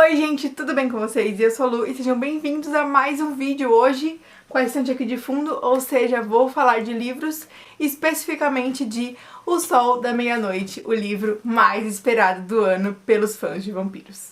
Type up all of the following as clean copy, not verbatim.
Oi gente, tudo bem com vocês? Eu sou a Lu e sejam bem-vindos a mais um vídeo hoje com a estante aqui de fundo, ou seja, vou falar de livros, especificamente de O Sol da Meia-Noite, o livro mais esperado do ano pelos fãs de vampiros.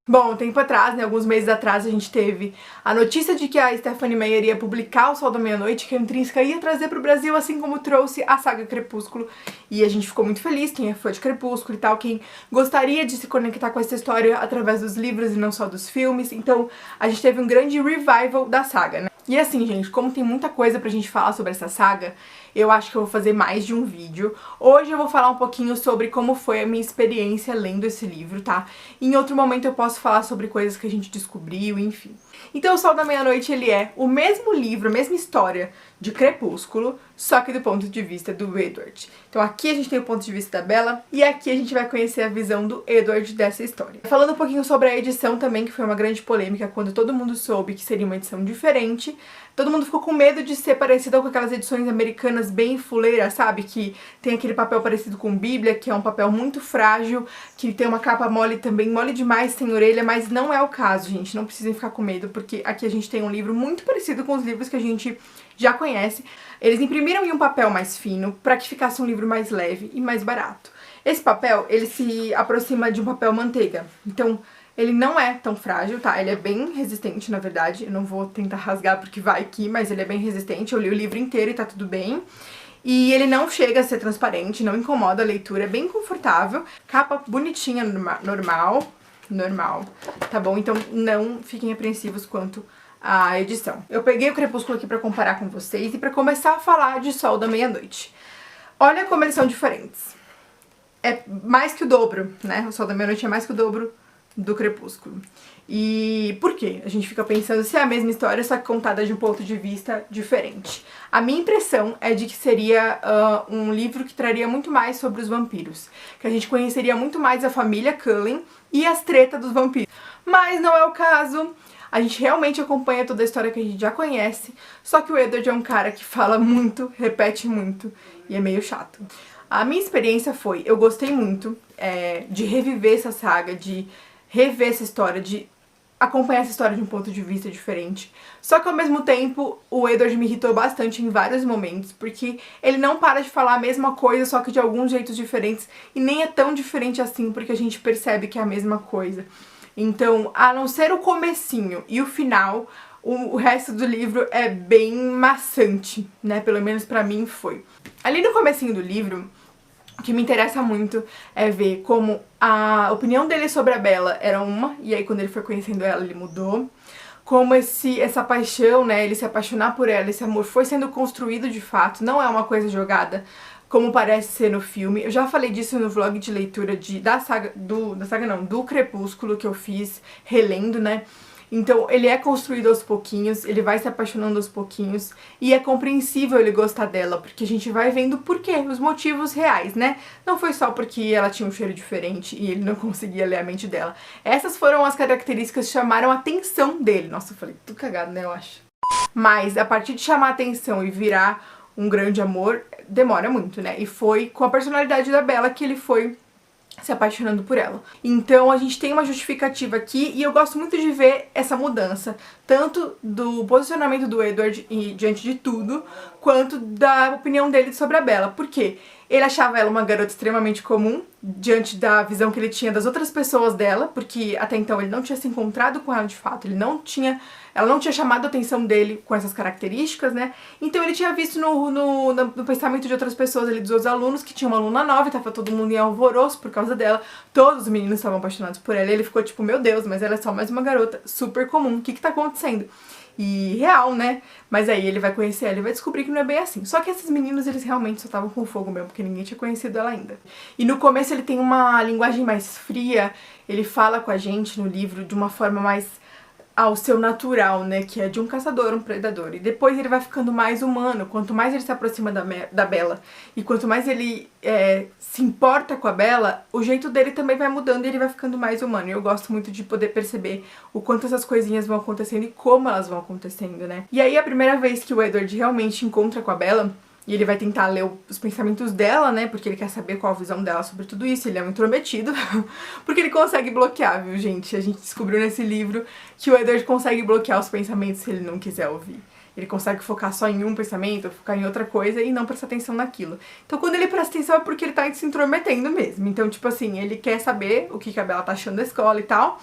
Bom, tempo atrás, né, alguns meses atrás, a gente teve a notícia de que a Stephanie Meyer ia publicar O Sol da Meia-Noite, que a Intrínseca ia trazer pro Brasil, assim como trouxe a saga Crepúsculo. E a gente ficou muito feliz, quem é fã de Crepúsculo e tal, quem gostaria de se conectar com essa história através dos livros e não só dos filmes. Então, a gente teve um grande revival da saga, né? E assim, gente, como tem muita coisa pra gente falar sobre essa saga, eu acho que eu vou fazer mais de um vídeo. Hoje eu vou falar um pouquinho sobre como foi a minha experiência lendo esse livro, tá? Em outro momento eu posso falar sobre coisas que a gente descobriu, enfim. Então O Sol da Meia-Noite, ele é o mesmo livro, a mesma história de Crepúsculo, só que do ponto de vista do Edward. Então aqui a gente tem o ponto de vista da Bella e aqui a gente vai conhecer a visão do Edward dessa história. Falando um pouquinho sobre a edição também, que foi uma grande polêmica quando todo mundo soube que seria uma edição diferente. Todo mundo ficou com medo de ser parecida com aquelas edições americanas bem fuleiras, sabe? Que tem aquele papel parecido com Bíblia, que é um papel muito frágil, que tem uma capa mole também, mole demais, sem orelha, mas não é o caso, gente. Não precisem ficar com medo, porque aqui a gente tem um livro muito parecido com os livros que a gente já conhece. Eles imprimiram em um papel mais fino para que ficasse um livro mais leve e mais barato. Esse papel, ele se aproxima de um papel manteiga, então ele não é tão frágil, tá? Ele é bem resistente, na verdade. Eu não vou tentar rasgar porque vai aqui, mas ele é bem resistente. Eu li o livro inteiro e tá tudo bem. E ele não chega a ser transparente, não incomoda a leitura, é bem confortável. Capa bonitinha, normal, tá bom? Então não fiquem apreensivos quanto à edição. Eu peguei o Crepúsculo aqui pra comparar com vocês e pra começar a falar de Sol da Meia-Noite. Olha como eles são diferentes. É mais que o dobro, né? O Sol da Meia-Noite é mais que o dobro do Crepúsculo. E por quê? A gente fica pensando se é a mesma história, só que contada de um ponto de vista diferente. A minha impressão é de que seria um livro que traria muito mais sobre os vampiros, que a gente conheceria muito mais a família Cullen e as tretas dos vampiros. Mas não é o caso. A gente realmente acompanha toda a história que a gente já conhece, só que o Edward é um cara que fala muito, repete muito e é meio chato. A minha experiência foi, eu gostei muito de reviver essa saga, de rever essa história, de acompanhar essa história de um ponto de vista diferente. Só que ao mesmo tempo, o Edward me irritou bastante em vários momentos, porque ele não para de falar a mesma coisa, só que de alguns jeitos diferentes, e nem é tão diferente assim, porque a gente percebe que é a mesma coisa. Então, a não ser o comecinho e o final, o resto do livro é bem maçante, né? Pelo menos pra mim foi. Ali no comecinho do livro, o que me interessa muito é ver como a opinião dele sobre a Bella era uma, e aí quando ele foi conhecendo ela, ele mudou. Como essa paixão, né, ele se apaixonar por ela, esse amor foi sendo construído de fato, não é uma coisa jogada como parece ser no filme. Eu já falei disso no vlog de leitura do Crepúsculo que eu fiz relendo, né? Então ele é construído aos pouquinhos, ele vai se apaixonando aos pouquinhos e é compreensível ele gostar dela, porque a gente vai vendo por quê, os motivos reais, né? Não foi só porque ela tinha um cheiro diferente e ele não conseguia ler a mente dela. Essas foram as características que chamaram a atenção dele. Nossa, eu falei tudo cagado, né, eu acho. Mas a partir de chamar a atenção e virar um grande amor, demora muito, né? E foi com a personalidade da Bella que ele foi se apaixonando por ela. Então a gente tem uma justificativa aqui e eu gosto muito de ver essa mudança, tanto do posicionamento do Edward diante de tudo, quanto da opinião dele sobre a Bella. Por quê? Ele achava ela uma garota extremamente comum, diante da visão que ele tinha das outras pessoas dela, porque até então ele não tinha se encontrado com ela de fato, ela não tinha chamado a atenção dele com essas características, né? Então ele tinha visto no pensamento de outras pessoas ali, dos outros alunos, que tinha uma aluna nova e tava todo mundo em alvoroço por causa dela, todos os meninos estavam apaixonados por ela, e ele ficou tipo, meu Deus, mas ela é só mais uma garota super comum, o que tá acontecendo? E real, né? Mas aí ele vai conhecer ela e vai descobrir que não é bem assim. Só que esses meninos, eles realmente só estavam com fogo mesmo, porque ninguém tinha conhecido ela ainda. E no começo ele tem uma linguagem mais fria, ele fala com a gente no livro de uma forma mais ao seu natural, né, que é de um caçador, um predador. E depois ele vai ficando mais humano, quanto mais ele se aproxima da Bella e quanto mais ele se importa com a Bella, o jeito dele também vai mudando e ele vai ficando mais humano. E eu gosto muito de poder perceber o quanto essas coisinhas vão acontecendo e como elas vão acontecendo, né. E aí a primeira vez que o Edward realmente encontra com a Bella e ele vai tentar ler os pensamentos dela, né, porque ele quer saber qual a visão dela sobre tudo isso. Ele é um intrometido, porque ele consegue bloquear, viu, gente? A gente descobriu nesse livro que o Edward consegue bloquear os pensamentos se ele não quiser ouvir. Ele consegue focar só em um pensamento, focar em outra coisa e não prestar atenção naquilo. Então quando ele presta atenção é porque ele tá se intrometendo mesmo. Então, tipo assim, ele quer saber o que a Bella tá achando da escola e tal,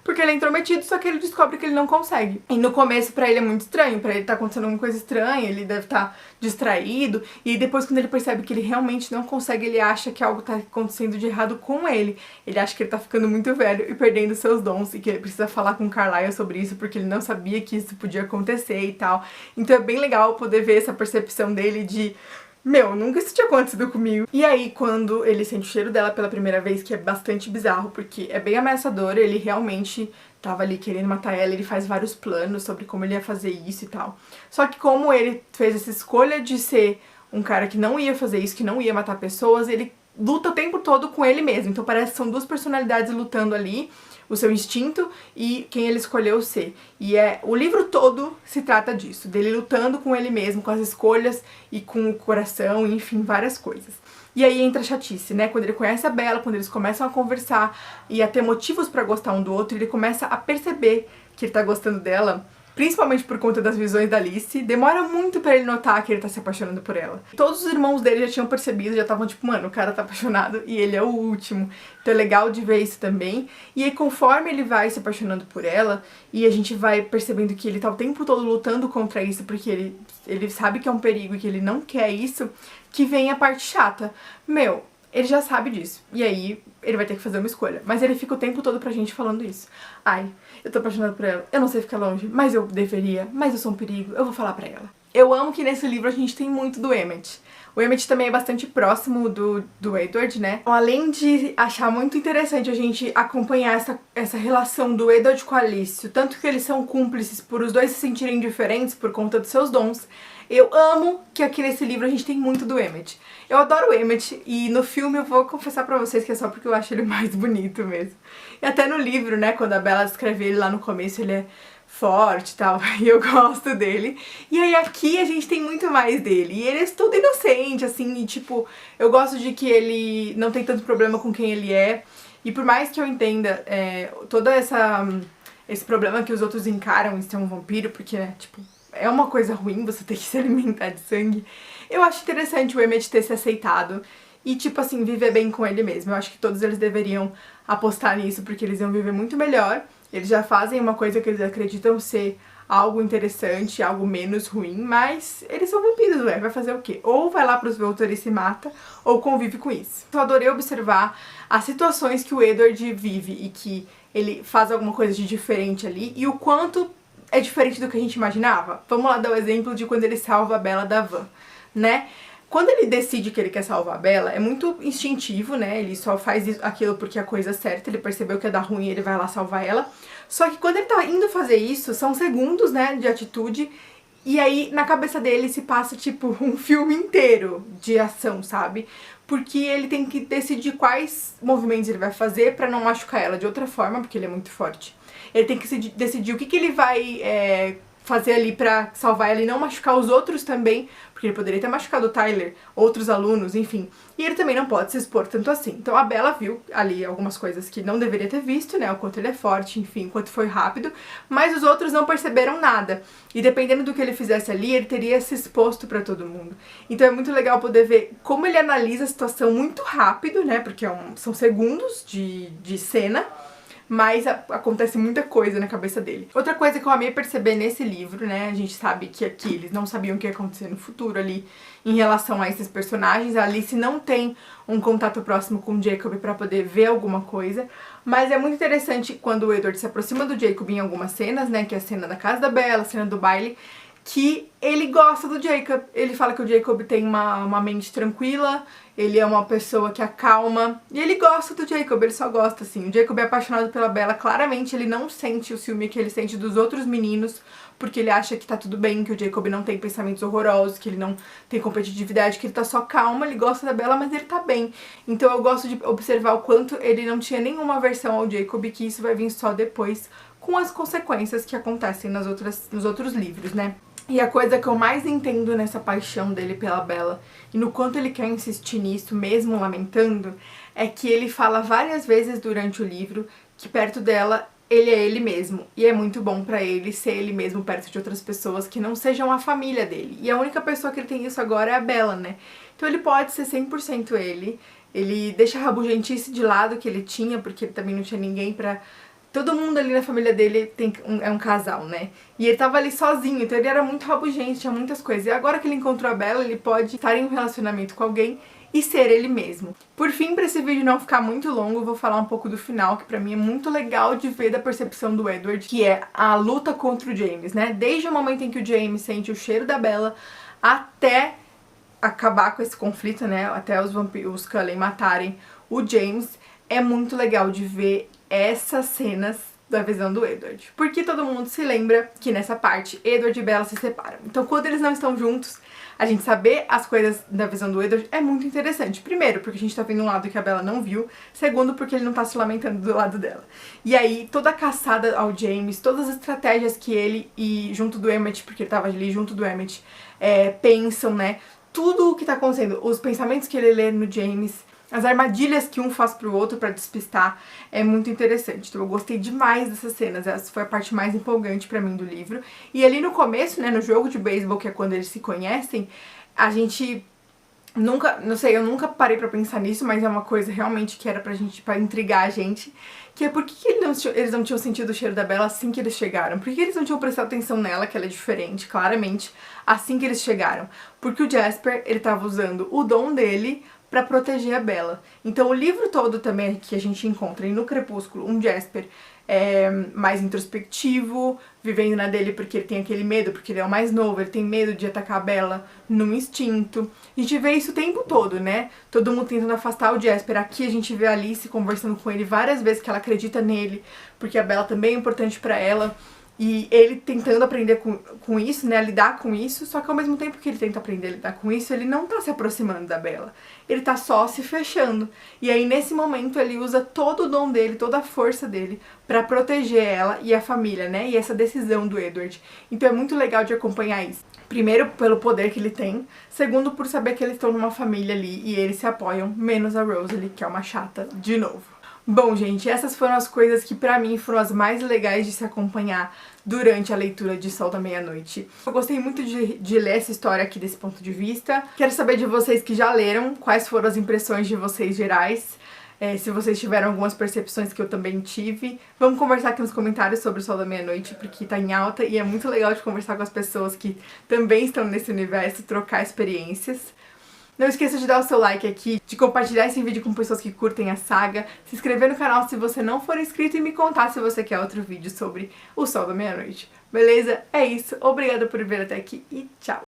porque ele é intrometido, só que ele descobre que ele não consegue. E no começo pra ele é muito estranho, pra ele tá acontecendo alguma coisa estranha, ele deve estar distraído, e aí depois quando ele percebe que ele realmente não consegue, ele acha que algo tá acontecendo de errado com ele. Ele acha que ele tá ficando muito velho e perdendo seus dons, e que ele precisa falar com Carlisle sobre isso, porque ele não sabia que isso podia acontecer e tal. Então é bem legal poder ver essa percepção dele de... Meu, nunca isso tinha acontecido comigo. E aí, quando ele sente o cheiro dela pela primeira vez, que é bastante bizarro, porque é bem ameaçador, ele realmente tava ali querendo matar ela, ele faz vários planos sobre como ele ia fazer isso e tal. Só que como ele fez essa escolha de ser um cara que não ia fazer isso, que não ia matar pessoas, ele luta o tempo todo com ele mesmo. Então parece que são duas personalidades lutando ali, o seu instinto e quem ele escolheu ser. E o livro todo se trata disso, dele lutando com ele mesmo, com as escolhas e com o coração, enfim, várias coisas. E aí entra a chatice, né? Quando ele conhece a Bella, quando eles começam a conversar e a ter motivos pra gostar um do outro, ele começa a perceber que ele tá gostando dela, principalmente por conta das visões da Alice. Demora muito pra ele notar que ele tá se apaixonando por ela. Todos os irmãos dele já tinham percebido, já estavam tipo, mano, o cara tá apaixonado e ele é o último. Então é legal de ver isso também. E aí conforme ele vai se apaixonando por ela, e a gente vai percebendo que ele tá o tempo todo lutando contra isso, porque ele sabe que é um perigo e que ele não quer isso, que vem a parte chata. Meu, ele já sabe disso. E aí ele vai ter que fazer uma escolha. Mas ele fica o tempo todo pra gente falando isso. Ai, eu tô apaixonado por ela, eu não sei ficar longe, mas eu deveria, mas eu sou um perigo, eu vou falar pra ela. Eu amo que nesse livro a gente tem muito do Emmett. O Emmett também é bastante próximo do Edward, né? Então, além de achar muito interessante a gente acompanhar essa relação do Edward com a Alice, tanto que eles são cúmplices por os dois se sentirem diferentes por conta dos seus dons, eu amo que aqui nesse livro a gente tem muito do Emmett. Eu adoro o Emmett e no filme eu vou confessar pra vocês que é só porque eu acho ele mais bonito mesmo. E até no livro, né, quando a Bella descreve ele lá no começo, ele é forte e tal, e eu gosto dele. E aí aqui a gente tem muito mais dele. E ele é todo inocente, assim, e tipo, eu gosto de que ele não tem tanto problema com quem ele é. E por mais que eu entenda todo esse problema que os outros encaram em ser um vampiro, porque, né, tipo, é uma coisa ruim você ter que se alimentar de sangue, eu acho interessante o Emmett ter se aceitado e, tipo assim, viver bem com ele mesmo. Eu acho que todos eles deveriam apostar nisso, porque eles iam viver muito melhor. Eles já fazem uma coisa que eles acreditam ser algo interessante, algo menos ruim, mas eles são vampiros, ué, vai fazer o quê? Ou vai lá pros Volturi e se mata, ou convive com isso. Eu adorei observar as situações que o Edward vive e que ele faz alguma coisa de diferente ali, e o quanto é diferente do que a gente imaginava. Vamos lá dar o exemplo de quando ele salva a Bella da van, né? Quando ele decide que ele quer salvar a Bella, é muito instintivo, né? Ele só faz aquilo porque é a coisa certa, ele percebeu que ia dar ruim e ele vai lá salvar ela. Só que quando ele tá indo fazer isso, são segundos, né, de atitude, e aí na cabeça dele se passa, tipo, um filme inteiro de ação, sabe? Porque ele tem que decidir quais movimentos ele vai fazer pra não machucar ela de outra forma, porque ele é muito forte. Ele tem que decidir o que ele vai fazer ali pra salvar ela e não machucar os outros também, porque ele poderia ter machucado o Tyler, outros alunos, enfim. E ele também não pode se expor tanto assim. Então a Bella viu ali algumas coisas que não deveria ter visto, né, o quanto ele é forte, enfim, o quanto foi rápido, mas os outros não perceberam nada. E dependendo do que ele fizesse ali, ele teria se exposto pra todo mundo. Então é muito legal poder ver como ele analisa a situação muito rápido, né, porque são segundos de cena, mas acontece muita coisa na cabeça dele. Outra coisa que eu amei perceber nesse livro, né, a gente sabe que aqui eles não sabiam o que ia acontecer no futuro ali em relação a esses personagens. A Alice não tem um contato próximo com o Jacob pra poder ver alguma coisa, mas é muito interessante quando o Edward se aproxima do Jacob em algumas cenas, né, que é a cena da casa da Bella, a cena do baile, que ele gosta do Jacob. Ele fala que o Jacob tem uma mente tranquila, ele é uma pessoa que acalma, e ele gosta do Jacob, ele só gosta, assim. O Jacob é apaixonado pela Bella, claramente ele não sente o ciúme que ele sente dos outros meninos, porque ele acha que tá tudo bem, que o Jacob não tem pensamentos horrorosos, que ele não tem competitividade, que ele tá só calmo, ele gosta da Bella, mas ele tá bem. Então eu gosto de observar o quanto ele não tinha nenhuma aversão ao Jacob, que isso vai vir só depois, com as consequências que acontecem nos outros livros, né? E a coisa que eu mais entendo nessa paixão dele pela Bella, e no quanto ele quer insistir nisso, mesmo lamentando, é que ele fala várias vezes durante o livro que perto dela ele é ele mesmo. E é muito bom pra ele ser ele mesmo perto de outras pessoas que não sejam a família dele. E a única pessoa que ele tem isso agora é a Bella, né? Então ele pode ser 100% ele. Ele deixa a rabugentice de lado que ele tinha, porque ele também não tinha ninguém pra... Todo mundo ali na família dele é um casal, né? E ele tava ali sozinho, então ele era muito rabugento, tinha muitas coisas. E agora que ele encontrou a Bella, ele pode estar em um relacionamento com alguém e ser ele mesmo. Por fim, pra esse vídeo não ficar muito longo, eu vou falar um pouco do final, que pra mim é muito legal de ver da percepção do Edward, que é a luta contra o James, né? Desde o momento em que o James sente o cheiro da Bella até acabar com esse conflito, né? Até os Cullen matarem o James. É muito legal de ver essas cenas da visão do Edward. Porque todo mundo se lembra que nessa parte Edward e Bella se separam. Então quando eles não estão juntos, a gente saber as coisas da visão do Edward é muito interessante. Primeiro, porque a gente tá vendo um lado que a Bella não viu. Segundo, porque ele não tá se lamentando do lado dela. E aí, toda a caçada ao James, todas as estratégias que ele e junto do Emmett, porque ele tava ali junto do Emmett, pensam, né? Tudo o que tá acontecendo, os pensamentos que ele lê no James, as armadilhas que um faz pro outro pra despistar, é muito interessante. Então eu gostei demais dessas cenas, essa foi a parte mais empolgante pra mim do livro. E ali no começo, né, no jogo de beisebol, que é quando eles se conhecem, a gente nunca, não sei, eu nunca parei pra pensar nisso, mas é uma coisa realmente que era pra intrigar a gente, que é por que eles não tinham sentido o cheiro da Bella assim que eles chegaram? Por que eles não tinham prestado atenção nela, que ela é diferente, claramente, assim que eles chegaram? Porque o Jasper, ele tava usando o dom dele pra proteger a Bella. Então o livro todo também que a gente encontra, e no Crepúsculo, um Jasper mais introspectivo, vivendo na dele porque ele tem aquele medo, porque ele é o mais novo, ele tem medo de atacar a Bella no instinto. A gente vê isso o tempo todo, né? Todo mundo tentando afastar o Jasper. Aqui a gente vê a Alice conversando com ele várias vezes que ela acredita nele, porque a Bella também é importante pra ela. E ele tentando aprender com isso, né, a lidar com isso, só que ao mesmo tempo que ele tenta aprender a lidar com isso, ele não tá se aproximando da Bella. Ele tá só se fechando. E aí, nesse momento, ele usa todo o dom dele, toda a força dele pra proteger ela e a família, né, e essa decisão do Edward. Então é muito legal de acompanhar isso. Primeiro, pelo poder que ele tem. Segundo, por saber que eles estão numa família ali e eles se apoiam, menos a Rosalie, que é uma chata de novo. Bom, gente, essas foram as coisas que pra mim foram as mais legais de se acompanhar durante a leitura de Sol da Meia-Noite. Eu gostei muito de ler essa história aqui desse ponto de vista. Quero saber de vocês que já leram, quais foram as impressões de vocês gerais, se vocês tiveram algumas percepções que eu também tive. Vamos conversar aqui nos comentários sobre o Sol da Meia-Noite, porque tá em alta e é muito legal de conversar com as pessoas que também estão nesse universo, trocar experiências. Não esqueça de dar o seu like aqui, de compartilhar esse vídeo com pessoas que curtem a saga, se inscrever no canal se você não for inscrito e me contar se você quer outro vídeo sobre o Sol da Meia-Noite. Beleza? É isso. Obrigada por ver até aqui e tchau!